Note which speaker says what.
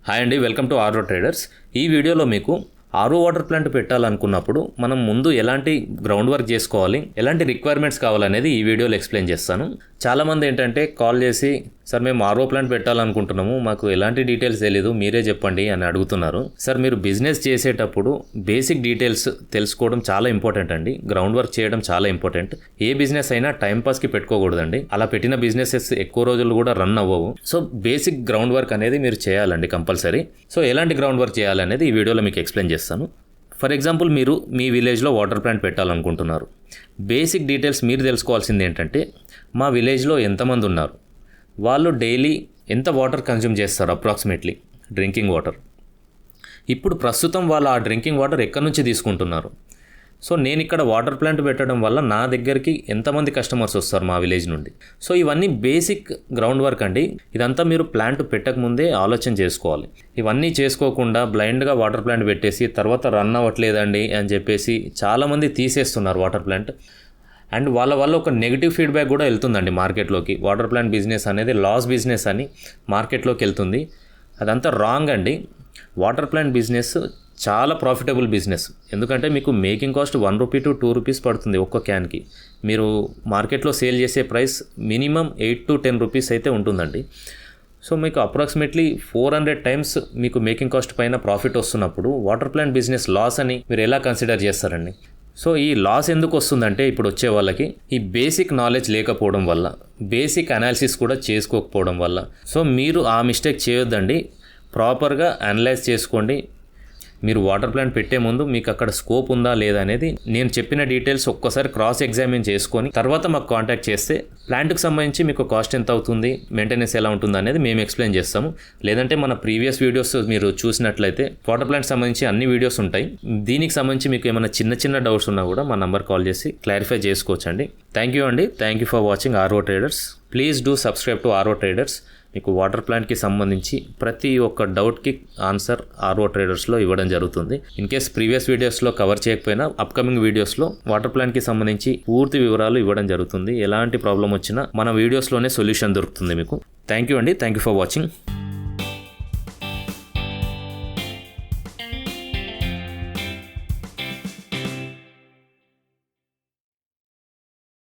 Speaker 1: Hi అండి, welcome to RO traders. ఈ వీడియోలో మీకు ఆర్ఓ వాటర్ ప్లాంట్ పెట్టాలనుకున్నప్పుడు మనం ముందు ఎలాంటి గ్రౌండ్ వర్క్ చేసుకోవాలి, ఎలాంటి రిక్వైర్మెంట్స్ కావాలనేది ఈ వీడియోలో ఎక్స్ప్లెయిన్ చేస్తాను. చాలామంది ఏంటంటే కాల్ చేసి, సార్ మేము ఆర్ఓ ప్లాంట్ పెట్టాలనుకుంటున్నాము, మాకు ఎలాంటి డీటెయిల్స్ తెలీదు, మీరే చెప్పండి అని అడుగుతున్నారు. సార్, మీరు బిజినెస్ చేసేటప్పుడు బేసిక్ డీటెయిల్స్ తెలుసుకోవడం చాలా ఇంపార్టెంట్ అండి. గ్రౌండ్ వర్క్ చేయడం చాలా ఇంపార్టెంట్. ఏ బిజినెస్ అయినా టైంపాస్కి పెట్టుకోకూడదండి. అలా పెట్టిన బిజినెసెస్ ఎక్కువ రోజులు కూడా రన్ అవ్వవు. సో బేసిక్ గ్రౌండ్ వర్క్ అనేది మీరు చేయాలండి కంపల్సరీ. సో ఎలాంటి గ్రౌండ్ వర్క్ చేయాలనేది ఈ వీడియోలో మీకు ఎక్స్ప్లెయిన్ చేస్తాను. ఫర్ ఎగ్జాంపుల్, మీరు మీ విలేజ్లో వాటర్ ప్లాంట్ పెట్టాలనుకుంటున్నారు. బేసిక్ డీటెయిల్స్ మీరు తెలుసుకోవాల్సింది ఏంటంటే, మా విలేజ్లో ఎంతమంది ఉన్నారు, వాళ్ళు డైలీ ఎంత వాటర్ కన్జ్యూమ్ చేస్తారు అప్రాక్సిమేట్లీ డ్రింకింగ్ వాటర్, ఇప్పుడు ప్రస్తుతం వాళ్ళు ఆ డ్రింకింగ్ వాటర్ ఎక్కడి నుంచి తీసుకుంటున్నారు. సో నేను ఇక్కడ వాటర్ ప్లాంట్ పెట్టడం వల్ల నా దగ్గరికి ఎంతమంది కస్టమర్స్ వస్తారు మా విలేజ్ నుండి. సో ఇవన్నీ బేసిక్ గ్రౌండ్ వర్క్ అండి. ఇదంతా మీరు ప్లాంట్ పెట్టకముందే ఆలోచన చేసుకోవాలి. ఇవన్నీ చేసుకోకుండా బ్లైండ్గా వాటర్ ప్లాంట్ పెట్టేసి తర్వాత రన్ అవ్వట్లేదండి అని చెప్పేసి చాలామంది తీసేస్తున్నారు వాటర్ ప్లాంట్. అండ్ వాళ్ళ వల్ల ఒక నెగిటివ్ ఫీడ్బ్యాక్ కూడా వెళ్తుందండి మార్కెట్లోకి. వాటర్ ప్లాంట్ బిజినెస్ అనేది లాస్ బిజినెస్ అని మార్కెట్లోకి వెళ్తుంది. అదంతా రాంగ్ అండి. వాటర్ ప్లాంట్ బిజినెస్ చాలా ప్రాఫిటబుల్ బిజినెస్. ఎందుకంటే మీకు making cost 1 rupee to 2 rupees పడుతుంది ఒక్క క్యాన్కి. మీరు మార్కెట్లో సేల్ చేసే ప్రైస్ మినిమం 8 to 10 రూపీస్ అయితే ఉంటుందండి. సో మీకు అప్రాక్సిమేట్లీ 400 టైమ్స్ మీకు మేకింగ్ కాస్ట్ పైన ప్రాఫిట్ వస్తున్నప్పుడు వాటర్ ప్లాంట్ బిజినెస్ లాస్ అని మీరు ఎలా కన్సిడర్ చేస్తారండి? సో ఈ లాస్ ఎందుకు వస్తుందంటే, ఇప్పుడు వచ్చే వాళ్ళకి ఈ బేసిక్ నాలెడ్జ్ లేకపోవడం వల్ల, బేసిక్ అనాలిసిస్ కూడా చేసుకోకపోవడం వల్ల. సో మీరు ఆ మిస్టేక్ చేయొద్దండి. ప్రాపర్గా అనలైజ్ చేసుకోండి. మీరు వాటర్ ప్లాంట్ పెట్టే ముందు మీకు అక్కడ స్కోప్ ఉందా లేదా అనేది నేను చెప్పిన డీటెయిల్స్ ఒక్కసారి క్రాస్ ఎగ్జామిన్ చేసుకొని తర్వాత మాకు కాంటాక్ట్ చేస్తే ప్లాంట్కి సంబంధించి మీకు కాస్ట్ ఎంత అవుతుంది, మెయింటెనెన్స్ ఎలా ఉంటుంది అనేది మేము ఎక్స్ప్లెయిన్ చేస్తాము. లేదంటే మన ప్రీవియస్ వీడియోస్ మీరు చూసినట్లయితే వాటర్ ప్లాంట్ సంబంధించి అన్ని వీడియోస్ ఉంటాయి. దీనికి సంబంధించి మీకు ఏమైనా చిన్న డౌట్స్ ఉన్నా కూడా మా నంబర్ కాల్ చేసి క్లారిఫై చేసుకోవచ్చండి. థ్యాంక్ యూ అండి. Thank you for watching RO traders. Please do subscribe to RO traders. మీకు వాటర్ ప్లాంట్కి సంబంధించి ప్రతి ఒక్క డౌట్కి ఆన్సర్ ఆర్ఓ ట్రేడర్స్లో ఇవ్వడం జరుగుతుంది. ఇన్ కేస్ ప్రీవియస్ వీడియోస్లో కవర్ చేయకపోయినా అప్కమింగ్ వీడియోస్లో వాటర్ ప్లాంట్కి సంబంధించి పూర్తి వివరాలు ఇవ్వడం జరుగుతుంది. ఎలాంటి ప్రాబ్లం వచ్చినా మన వీడియోస్లోనే సొల్యూషన్ దొరుకుతుంది మీకు. థ్యాంక్ యూ అండి. Thank you for watching.